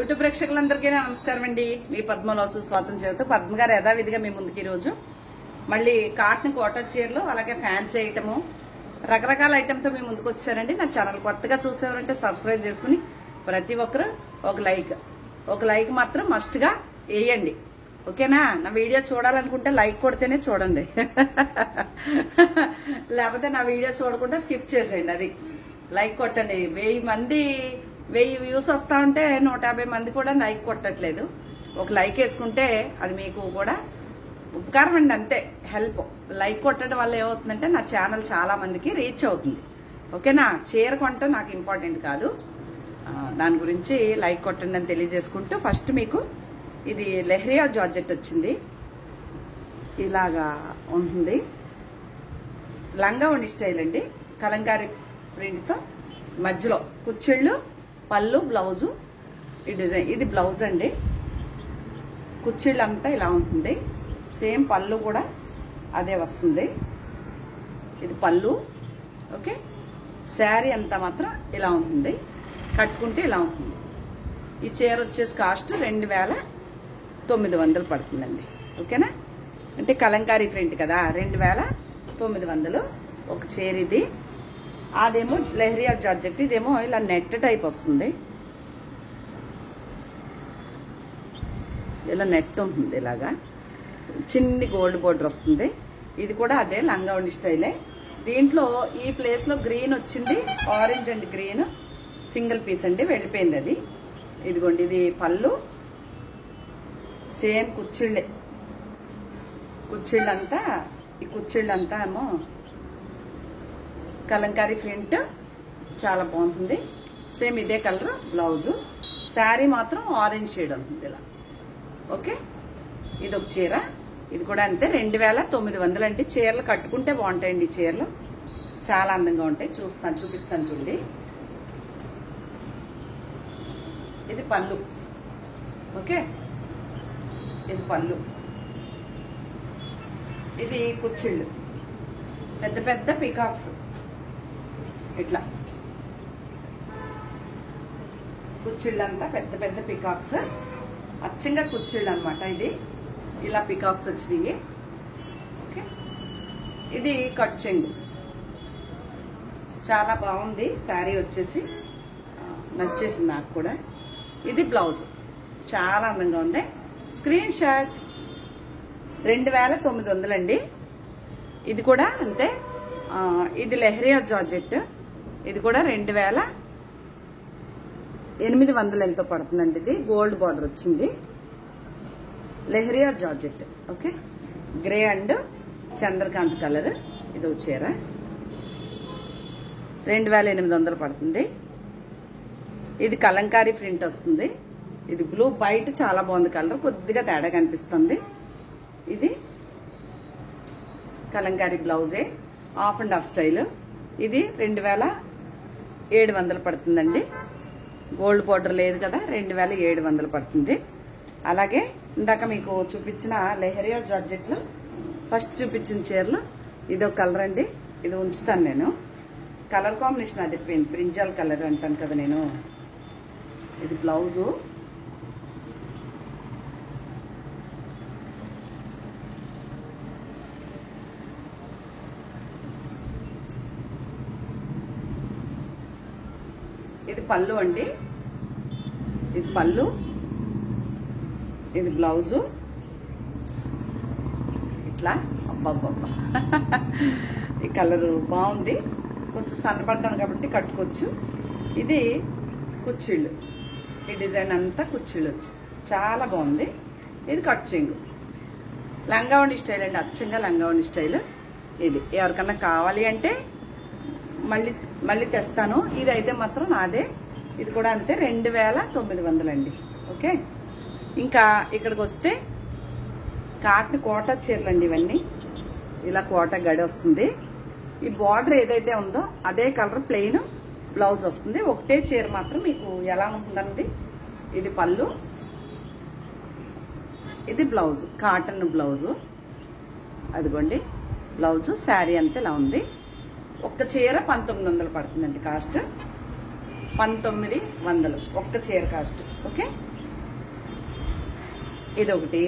YouTube ప్రేక్షకులందరికీ నమస్కారం అండి. మీ పద్మలోసు స్వాతం చేస్తూ పద్మ గారు యథావిధిగా మీ ముందుకి ఈరోజు మళ్ళీ కాటన్ కోటా చీరలు అలాగే ఫ్యాన్సీ ఐటము రకరకాల ఐటమ్తో మీ ముందుకు వచ్చారండి. నా ఛానల్ కొత్తగా చూసేవారంటే సబ్స్క్రైబ్ చేసుకుని ప్రతి ఒక్కరు ఒక లైక్ మాత్రం మస్ట్గా వేయండి. ఓకేనా? నా వీడియో చూడాలనుకుంటే లైక్ కొడితేనే చూడండి, లేకపోతే నా వీడియో చూడకుండా స్కిప్ చేసేయండి. అది లైక్ కొట్టండి. 1000 వ్యూస్ వస్తా ఉంటే 150 మంది కూడా లైక్ కొట్టట్లేదు. ఒక లైక్ వేసుకుంటే అది మీకు కూడా ఉపకారం అండి, అంతే హెల్ప్. లైక్ కొట్టడం వల్ల ఏమవుతుందంటే నా ఛానల్ చాలా మందికి రీచ్ అవుతుంది. ఓకేనా? చీర కొంటే నాకు ఇంపార్టెంట్ కాదు, దాని గురించి లైక్ కొట్టండి అని తెలియజేసుకుంటూ ఫస్ట్ మీకు ఇది లెహరియా జార్జెట్ వచ్చింది. ఇలాగా ఉంటుంది, లంగా ఉండి స్టైల్ అండి. కలంకారీ ప్రింట్తో మధ్యలో కుచ్చిళ్ళు, పళ్ళు, బ్లౌజు. ఈ డిజైన్ ఇది బ్లౌజ్ అండి. కుచ్చిళ్ళు అంతా ఇలా ఉంటుంది. సేమ్ పళ్ళు కూడా అదే వస్తుంది. ఇది పళ్ళు. ఓకే, శారీ అంతా మాత్రం ఇలా ఉంటుంది, కట్టుకుంటే ఇలా ఉంటుంది. ఈ చీర వచ్చేసి కాస్ట్ 2900 పడుతుందండి. ఓకేనా? అంటే కలంకారీ ప్రింట్ కదా, 2900 ఒక చీర. ఇది అదేమో లెహరియా జార్జెట్, ఇదేమో ఇలా నెట్ టైప్ వస్తుంది. ఇలా నెట్ ఉంటుంది, ఇలాగా చిన్ని గోల్డ్ బోర్డర్ వస్తుంది. ఇది కూడా అదే లంగా ఉండి స్టైలే. దీంట్లో ఈ ప్లేస్ లో గ్రీన్ వచ్చింది, orange and green single piece అండి, వెళ్ళిపోయింది అది. ఇదిగోండి, ఇది పళ్ళు. సేమ్ కుచ్చిళ్ళంతా ఈ కుచ్చిళ్ళంతా ఏమో కలంకారీ ప్రింట్, చాలా బాగుంటుంది. సేమ్ ఇదే కలర్ బ్లౌజు. శారీ మాత్రం ఆరెంజ్ షేడ్ ఉంటుంది ఇలా. ఓకే, ఇది ఒక చీర. ఇది కూడా అంతే 2900 అండి. చీరలు కట్టుకుంటే బాగుంటాయండి. ఈ చీరలు చాలా అందంగా ఉంటాయి. చూపిస్తాను చూడండి. ఇది పళ్ళు. ఓకే, ఇది పళ్ళు. ఇది కుచ్చిళ్ళు, పెద్ద పెద్ద పికాక్స్. ఇట్లా కుచ్చిళ్ళంతా పెద్ద పెద్ద పికాక్స్, అచ్చంగా కుచ్చిళ్ళు అనమాట. ఇది ఇలా పికాక్స్ వచ్చినాయి. ఓకే, ఇది కట్ చెంగు. చాలా బాగుంది శారీ వచ్చేసి, నచ్చేసింది నాకు కూడా. ఇది బ్లౌజ్, చాలా అందంగా ఉంది. స్క్రీన్ షాట్ 2900 అండి. ఇది కూడా అంతే. ఇది లెహరియా జార్జెట్. ఇది కూడా 2800 ఎంతో పడుతుందండి. ఇది గోల్డ్ బార్డర్ వచ్చింది, leheriya georgette. Okay, grey and Chandrakant colour. ఇది ఒక చీర 2800 పడుతుంది. ఇది కలంకారీ ప్రింట్ వస్తుంది. ఇది బ్లూ వైట్, చాలా బాగుంది కలర్, కొద్దిగా తేడా కనిపిస్తుంది. ఇది కలంకారీ బ్లౌజే, హాఫ్ అండ్ హాఫ్ స్టైల్. ఇది 2700 పడుతుందండి. గోల్డ్ పౌడర్ లేదు కదా, 2700 పడుతుంది. అలాగే ఇందాక మీకు చూపించిన లెహరియా జార్జెట్లు, ఫస్ట్ చూపించిన చీరలు, ఇది ఒక కలర్ అండి. ఇది ఉంచుతాను నేను. కలర్ కాంబినేషన్ అది బ్రింజాల్ కలర్ అంటాను కదా నేను. ఇది బ్లౌజు. ఇది పళ్ళు అండి. ఇది పళ్ళు, ఇది బ్లౌజు. ఇట్లా అబ్బబ్బబ్బా ఈ కలరు బాగుంది, కొంచెం సన్నపడ్డాను కాబట్టి కట్టుకోవచ్చు. ఇది కుచ్చిళ్ళు, ఈ డిజైన్ అంతా కుచ్చిళ్ళు వచ్చి చాలా బాగుంది. ఇది కట్ చెంగు, లంగా ఉండి స్టైల్ అండి, అచ్చంగా లంగా ఉండి స్టైల్. ఇది ఎవరికన్నా కావాలి అంటే మళ్ళీ తెస్తాను. ఇది అయితే మాత్రం నాదే. ఇది కూడా అంతే 2900 అండి. ఓకే, ఇంకా ఇక్కడికి వస్తే కాటన్ కోటా చీరలు అండి. ఇవన్నీ ఇలా కోటా గడి వస్తుంది. ఈ బార్డర్ ఏదైతే ఉందో అదే కలర్ ప్లెయిన్ బ్లౌజ్ వస్తుంది. ఒకటే చీర మాత్రం మీకు ఎలా ఉంటుందన్నది. ఇది పళ్ళు, ఇది బ్లౌజు, కాటన్ బ్లౌజు. అదిగోండి బ్లౌజు. శారీ అంతా ఇలా ఉంది. ఒక్క చీర 1900 పడుతుందండి కాస్ట్. 1900 ఒక్క చీర కాస్ట్. ఓకే, ఇదొకటి.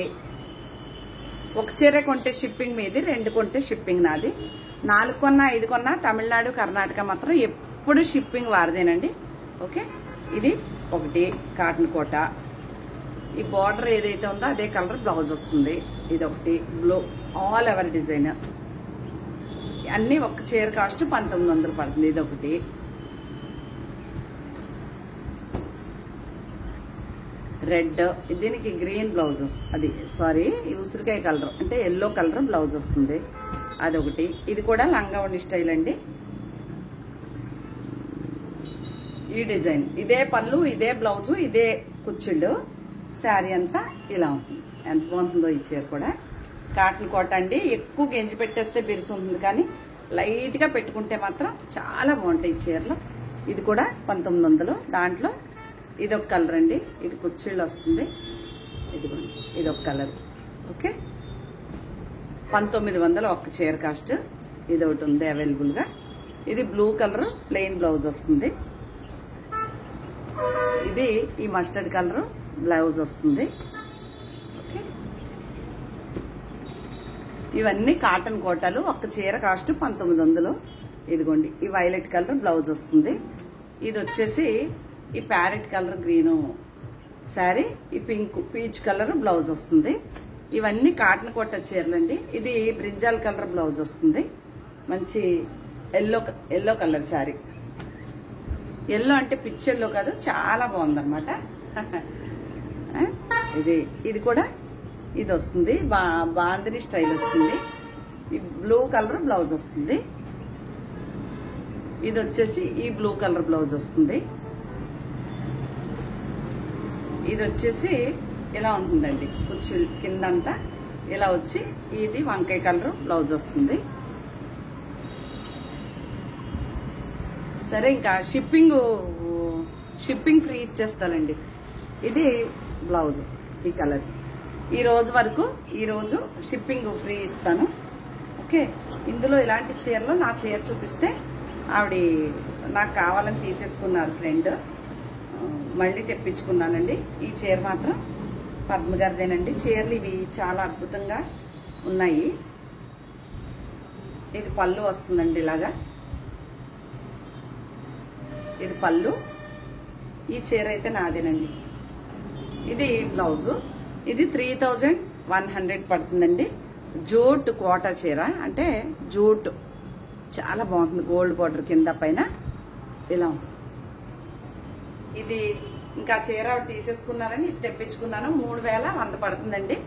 ఒక చీర కొంటే షిప్పింగ్ మీది, 2 కొంటే షిప్పింగ్ నాది. 4 కొన్నా 5 కొన్నా తమిళనాడు కర్ణాటక మాత్రం ఎప్పుడు షిప్పింగ్ వారిదేనండి. ఓకే, ఇది ఒకటి కాటన్ కోట. ఈ బార్డర్ ఏదైతే ఉందో అదే కలర్ బ్లౌజ్ వస్తుంది. ఇది ఒకటి బ్లూ ఆల్ ఎవర్ డిజైన్. అన్ని ఒక చీర కాస్ట్ 1900 పడుతుంది. ఇది ఒకటి. రెడ్, దీనికి గ్రీన్ బ్లౌజ్ అది సారీ ఉసిరికాయ కలర్ అంటే ఎల్లో కలర్ బ్లౌజ్ వస్తుంది. అదొకటి. ఇది కూడా లంగా ఉండి స్టైల్ అండి. ఈ డిజైన్ ఇదే పళ్ళు, ఇదే బ్లౌజు, ఇదే కుచ్చిళ్ళు. శారీ అంతా ఇలా ఉంటుంది. ఎంత బాగుంటుందో ఈ చీర కూడా. కాటన్ కోట అండి. ఎక్కువ గెంజి పెట్టేస్తే బిరుసు ఉంటుంది, కానీ లైట్ గా పెట్టుకుంటే మాత్రం చాలా బాగుంటాయి ఈ చీరలు. ఇది కూడా 1900. దాంట్లో ఇదొక కలర్ అండి. ఇది కుచ్చిళ్ళు వస్తుంది. ఇదొక కలర్. ఓకే, 1900 ఒక్క చీర కాస్ట్. ఇది ఒకటి ఉంది అవైలబుల్ గా. ఇది బ్లూ కలర్ ప్లెయిన్ బ్లౌజ్ వస్తుంది. ఇది ఈ మస్టర్డ్ కలర్ బ్లౌజ్ వస్తుంది. ఓకే, ఇవన్నీ కాటన్ కోటాలు. ఒక్క చీర కాస్ట్ 1900. ఇదిగోండి, ఈ వైలెట్ కలర్ బ్లౌజ్ వస్తుంది. ఇది వచ్చేసి ఈ ప్యారెట్ కలర్ గ్రీను శారీ, ఈ పింక్ పీచ్ కలర్ బ్లౌజ్ వస్తుంది. ఇవన్నీ కాటన్ కోట చీరలండి. ఇది బ్రింజాల్ కలర్ బ్లౌజ్ వస్తుంది. మంచి ఎల్లో కలర్ శారీ. ఎల్లో అంటే పిచ్ ఎల్లో కాదు, చాలా బాగుందన్నమాట. ఇది కూడా ఇది వస్తుంది. బాందిని స్టైల్ వచ్చింది. ఈ బ్లూ కలర్ బ్లౌజ్ వస్తుంది. ఇది వచ్చేసి ఈ బ్లూ కలర్ బ్లౌజ్ వస్తుంది. ఇది వచ్చేసి ఇలా ఉంటుందండి. కొంచెం కిందంతా ఇలా వచ్చి ఇది వంకాయ కలర్ బ్లౌజ్ వస్తుంది. సరే, ఇంకా షిప్పింగ్ ఫ్రీ ఇచ్చేస్తానండి. ఇది బ్లౌజ్ ఈ కలర్. ఈ రోజు వరకు షిప్పింగ్ ఫ్రీ ఇస్తాను. ఓకే, ఇందులో ఇలాంటి చీరలు నా చీర చూపిస్తే ఆవిడ నాకు కావాలని తీసేసుకున్నారు ఫ్రెండ్. మళ్ళీ తెప్పించుకున్నానండి. ఈ చీర మాత్రం పద్మ గారిదేనండి. చీరలు ఇవి చాలా అద్భుతంగా ఉన్నాయి. ఇది పళ్ళు వస్తుందండి ఇలాగా. ఇది పళ్ళు. ఈ చీర అయితే నాదేనండి. ఇది బ్లౌజు. ఇది 3100 పడుతుందండి. జూట్ కోట చీర అంటే జూట్ చాలా బాగుంటుంది. గోల్డ్ బార్డర్ కింద పైన ఇలా. ఇది ఇంకా చీర ఆవిడ తీసేసుకున్నారని ఇది తెప్పించుకున్నాను. 3100 పడుతుందండి.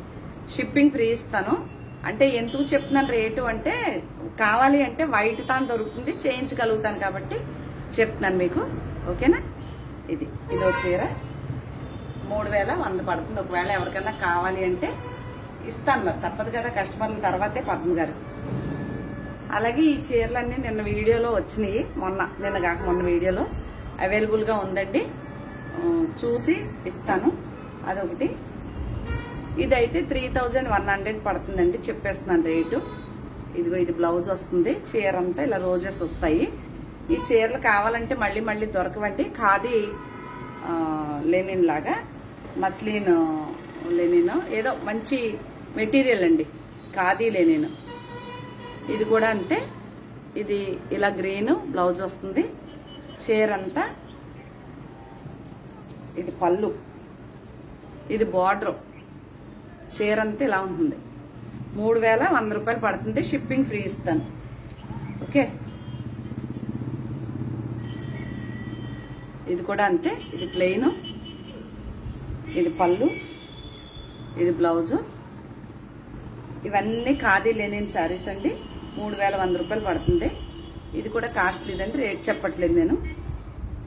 షిప్పింగ్ ఫ్రీ ఇస్తాను. అంటే ఎందుకు చెప్తున్నాను రేటు అంటే, కావాలి అంటే వైట్ తాను దొరుకుతుంది, చేయించగలుగుతాను కాబట్టి చెప్తున్నాను మీకు. ఓకేనా? ఇదో చీర 3100 పడుతుంది. ఒకవేళ ఎవరికైనా కావాలి అంటే ఇస్తాను, మరి తప్పదు కదా, కస్టమర్ల తర్వాతే పద్మ గారు. అలాగే ఈ చీరలన్నీ నిన్న వీడియోలో వచ్చినాయి. నిన్న కాక మొన్న వీడియోలో అవైలబుల్ గా ఉందండి. చూసి ఇస్తాను. అదొకటి. ఇదైతే 3100 పడుతుందండి. చెప్పేస్తున్నాను రేటు. ఇదిగో ఇది బ్లౌజ్ వస్తుంది. చీర అంతా ఇలా రోజెస్ వస్తాయి. ఈ చీరలు కావాలంటే మళ్ళీ మళ్ళీ దొరకవండి. ఖాదీ లెనిన్ లాగా, మస్లిన్ లెనిన్ ఏదో మంచి మెటీరియల్ అండి. ఖాదీ లెనిన్. ఇది కూడా అంతే. ఇది ఇలా గ్రీన్ బ్లౌజ్ వస్తుంది. చీర అంతా ఇది పళ్ళు, ఇది బార్డర్. చీర అంతా ఇలా ఉంటుంది. 3100 పడుతుంది. షిప్పింగ్ ఫ్రీ ఇస్తాను. ఓకే, ఇది కూడా అంతే. ఇది ప్లెయిన్, ఇది పళ్ళు, ఇది బ్లౌజు. ఇవన్నీ ఖాదీ లెనిన్ శారీస్ అండి. 3100 పడుతుంది. ఇది కూడా కాస్ట్లీదండి, రేట్ చెప్పట్లేదు నేను,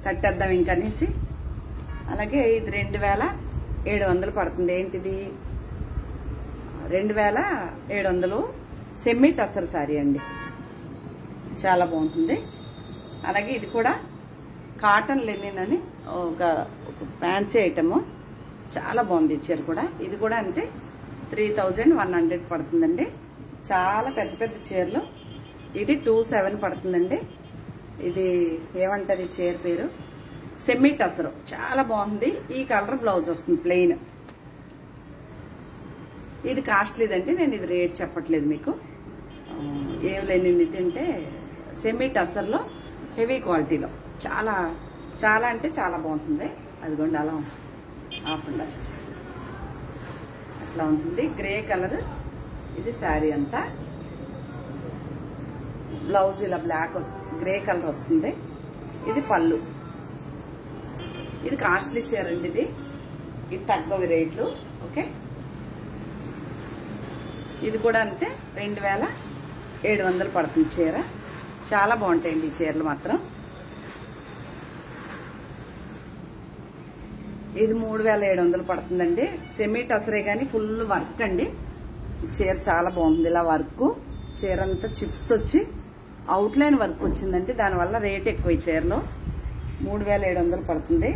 కట్టేద్దాం ఇంకనేసి. అలాగే ఇది 2700 పడుతుంది. ఏంటిది? 2700 సెమీ టసర్ శారీ అండి. చాలా బాగుంటుంది. అలాగే ఇది కూడా కాటన్ లెనిన్ అని ఒక ఫ్యాన్సీ ఐటమ్. చాలా బాగుంది ఈ చీర కూడా. ఇది కూడా అంతే 3100 పడుతుందండి. చాలా పెద్ద పెద్ద చీరలు. ఇది 27 పడుతుందండి. ఇది ఏమంటారు ఈ చీర పేరు? సెమీ టసర్. చాలా బాగుంది. ఈ కలర్ బ్లౌజ్ వస్తుంది ప్లెయిన్. ఇది కాస్ట్లీదండి, నేను ఇది రేట్ చెప్పట్లేదు మీకు. ఏం లేనిది తింటే సెమీ టసర్లో హెవీ క్వాలిటీలో చాలా చాలా అంటే చాలా బాగుంటుంది. అదిగోండి అలా హాఫ్ అండ్ హాఫ్ అట్లా ఉంటుంది. గ్రే కలర్ ఇది శారీ అంతా. బ్లౌజ్ ఇలా బ్లాక్ వస్తుంది, గ్రే కలర్ వస్తుంది. ఇది పళ్ళు. ఇది కాస్ట్లీ చీర అండి. ఇది తగ్గవి రేట్లు. ఓకే, ఇది కూడా అంతే 2700 పడుతుంది చీర. చాలా బాగుంటాయండి ఈ చీరలు మాత్రం. ఇది 3700 పడుతుందండి. సెమీ టసరే కానీ ఫుల్ వర్క్ అండి. చీర చాలా బాగుంది. ఇలా వర్క్ చీర అంతా చిప్స్ వచ్చి అవుట్లైన్ వర్క్ వచ్చిందండి. దానివల్ల రేట్ ఎక్కువ ఈ చీరలో. 3700 పడుతుంది.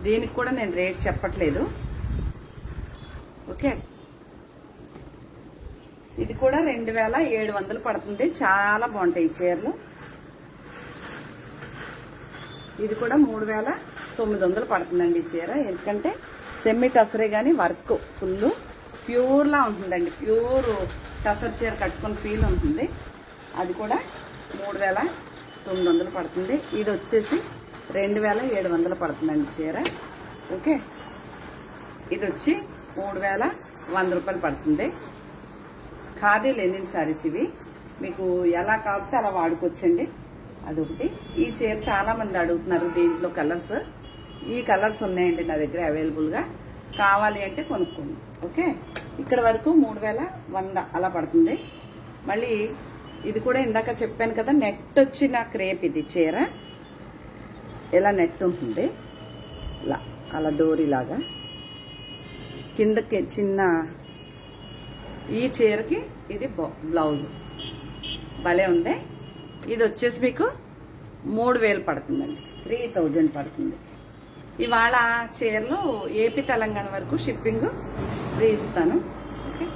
దీనికి కూడా నేను రేట్ చెప్పట్లేదు. ఓకే, ఇది కూడా 2700 పడుతుంది. చాలా బాగుంటాయి ఈ చీరలు. ఇది కూడా 3900 పడుతుందండి ఈ చీర. ఎందుకంటే సెమీ టసరే కానీ వర్క్ ఫుల్ ప్యూర్ లా ఉంటుందండి. ప్యూర్ టసర్ చీర కట్టుకుని ఫీల్ ఉంటుంది. అది కూడా 3900 పడుతుంది. ఇది వచ్చేసి 2700 పడుతుందండి చీర. ఓకే, ఇది వచ్చి 3100 రూపాయలు పడుతుంది. ఖాదీ లెనిన్ శారీస్ ఇవి. మీకు ఎలా కాకపోతే అలా వాడుకోవచ్చండి. అదొకటి. ఈ చీర చాలా మంది అడుగుతున్నారు. దీంట్లో కలర్స్, ఈ కలర్స్ ఉన్నాయండి నా దగ్గర అవైలబుల్గా. కావాలి అంటే కొనుక్కోండి. ఓకే, ఇక్కడ వరకు 3100 అలా పడుతుంది. మళ్ళీ ఇది కూడా ఇందాక చెప్పాను కదా, నెట్ వచ్చిన క్రేప్. ఇది చీర ఇలా నెట్ ఉంటుంది, ఇలా అలా డోరీ లాగా కిందకి చిన్న. ఈ చీరకి ఇది బ్లౌజ్ భలే ఉంది. ఇది వచ్చేసి మీకు 3000 పడుతుందండి. 3000 పడుతుంది. ఇవాళ చీరలు ఏపీ తెలంగాణ వరకు షిప్పింగ్ ఫ్రీ ఇస్తాను. ఓకే,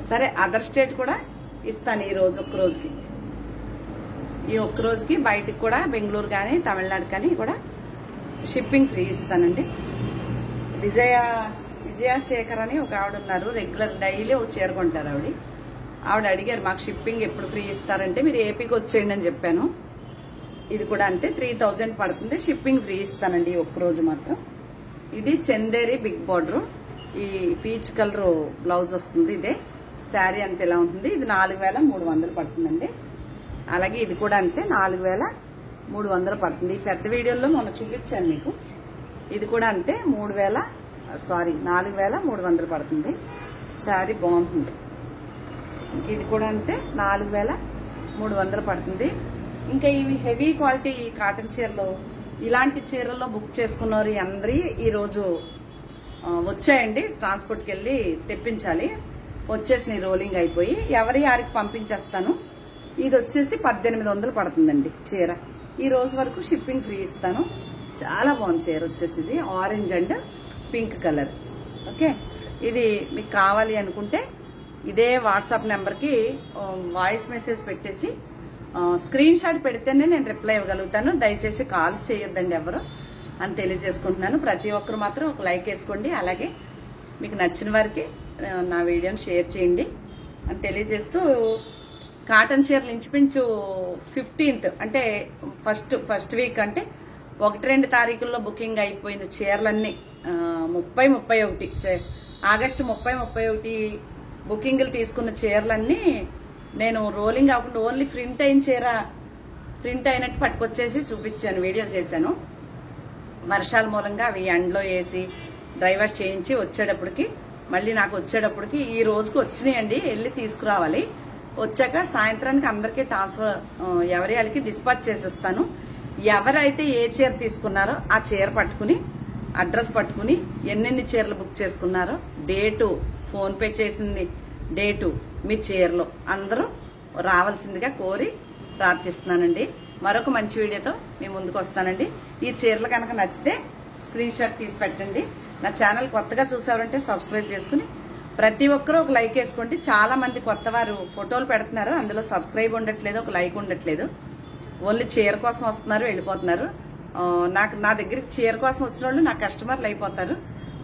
సరే అదర్ స్టేట్ కూడా ఇస్తాను ఈ రోజు ఒక్క రోజుకి. ఈ ఒక్క రోజుకి బయటికి కూడా బెంగళూరు కానీ తమిళనాడు కానీ కూడా షిప్పింగ్ ఫ్రీ ఇస్తానండి. విజయశేఖర్ అని ఒక ఆవిడ ఉన్నారు, రెగ్యులర్ డైలీ ఒక చీర కొంటారు ఆవిడ అడిగారు మాకు షిప్పింగ్ ఎప్పుడు ఫ్రీ ఇస్తారంటే మీరు ఏపీకి వచ్చేయండి అని చెప్పాను. ఇది కూడా అంతే 3000 పడుతుంది. షిప్పింగ్ ఫ్రీ ఇస్తానండి ఈ ఒక్కరోజు మాత్రం. ఇది చందేరి బిగ్ బార్డర్, ఈ పీచ్ కలర్ బ్లౌజ్ వస్తుంది. ఇదే శారీ అంతే ఇలా ఉంటుంది. ఇది 4300 పడుతుందండి. అలాగే ఇది కూడా అంతే 4300 పడుతుంది. ఈ పెద్ద వీడియోలో మొన్న చూపించాను మీకు. ఇది కూడా అంతే 4300 పడుతుంది. శారీ బాగుంటుంది. ఇది కూడా అంతే 4300 పడుతుంది. ఇంకా ఇవి హెవీ క్వాలిటీ కాటన్ చీరలు, ఇలాంటి చీరల్లో బుక్ చేసుకున్నారు అందరి ఈరోజు వచ్చాయండి. ట్రాన్స్పోర్ట్కి వెళ్ళి తెప్పించాలి. వచ్చేసి రోలింగ్ అయిపోయి ఎవరి యారికి పంపించేస్తాను. ఇది వచ్చేసి 1800 పడుతుందండి చీర. ఈ రోజు వరకు షిప్పింగ్ ఫ్రీ ఇస్తాను. చాలా బాగుంది చీర. వచ్చేసి ఇది orange and pink colour. Okay, ఇది మీకు కావాలి అనుకుంటే ఇదే వాట్సాప్ నెంబర్కి వాయిస్ మెసేజ్ పెట్టేసి స్క్రీన్ షాట్ పెడితేనే నేను రిప్లై ఇవ్వగలుగుతాను. దయచేసి కాల్స్ చేయొద్దండి ఎవరు అని తెలియజేసుకుంటున్నాను. ప్రతి ఒక్కరు మాత్రం ఒక లైక్ వేసుకోండి. అలాగే మీకు నచ్చిన వారికి నా వీడియోని షేర్ చేయండి అని తెలియజేస్తూ, కాటన్ చీరలు ఇంచుమించు 15th అంటే ఫస్ట్ వీక్ అంటే 1-2 తారీఖుల్లో బుకింగ్ అయిపోయిన చీరలన్నీ 30-31 ఆగస్టు 30-31 బుకింగ్లు తీసుకున్న చీరలన్నీ నేను రోలింగ్ కాకుండా ఓన్లీ ప్రింట్ అయిన చీర ప్రింట్ అయినట్టు పట్టుకొచ్చేసి చూపించాను, వీడియో చేశాను. వర్షాల మూలంగా అవి ఎండలో వేసి డ్రై వాష్ చేయించి వచ్చేటప్పటికి మళ్ళీ నాకు వచ్చేటప్పటికి ఈ రోజుకి వచ్చినాయండి. వెళ్ళి తీసుకురావాలి. వచ్చాక సాయంత్రానికి అందరికీ ట్రాన్స్ఫర్ ఎవరి వాళ్ళకి డిస్పాచ్ చేసేస్తాను. ఎవరైతే ఏ చీర తీసుకున్నారో ఆ చీర పట్టుకుని అడ్రస్ పట్టుకుని ఎన్నెన్ని చీరలు బుక్ చేసుకున్నారో డేటు, ఫోన్పే చేసింది డేటు, మీ చీరలో అందరూ రావాల్సిందిగా కోరి ప్రార్థిస్తున్నానండి. మరొక మంచి వీడియోతో మీ ముందుకు వస్తానండి. ఈ చీరలు కనుక నచ్చితే స్క్రీన్ షాట్ తీసి పెట్టండి. నా ఛానల్ కొత్తగా చూసారంటే సబ్స్క్రైబ్ చేసుకుని ప్రతి ఒక్కరూ ఒక లైక్ వేసుకోండి. చాలా మంది కొత్త వారు ఫోటోలు పెడుతున్నారు, అందులో సబ్స్క్రైబ్ ఉండట్లేదు, ఒక లైక్ ఉండట్లేదు. ఓన్లీ చీర కోసం వస్తున్నారు, వెళ్ళిపోతున్నారు. నా దగ్గరికి చీర కోసం వచ్చిన వాళ్ళు నా కస్టమర్లు అయిపోతారు.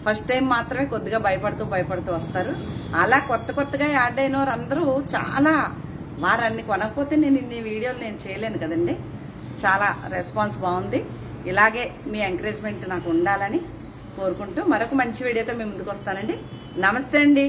ఫస్ట్ టైం మాత్రమే కొద్దిగా భయపడుతూ వస్తారు. అలా కొత్తగా యాడ్ అయిన వారు అందరూ చాలా వారన్ని కొనకపోతే నేను ఇన్ని వీడియోలు నేను చేయలేను కదండి. చాలా రెస్పాన్స్ బాగుంది. ఇలాగే మీ ఎంకరేజ్మెంట్ నాకు ఉండాలని కోరుకుంటూ మరొక మంచి వీడియోతో మీ ముందుకు వస్తానండి. నమస్తే అండి.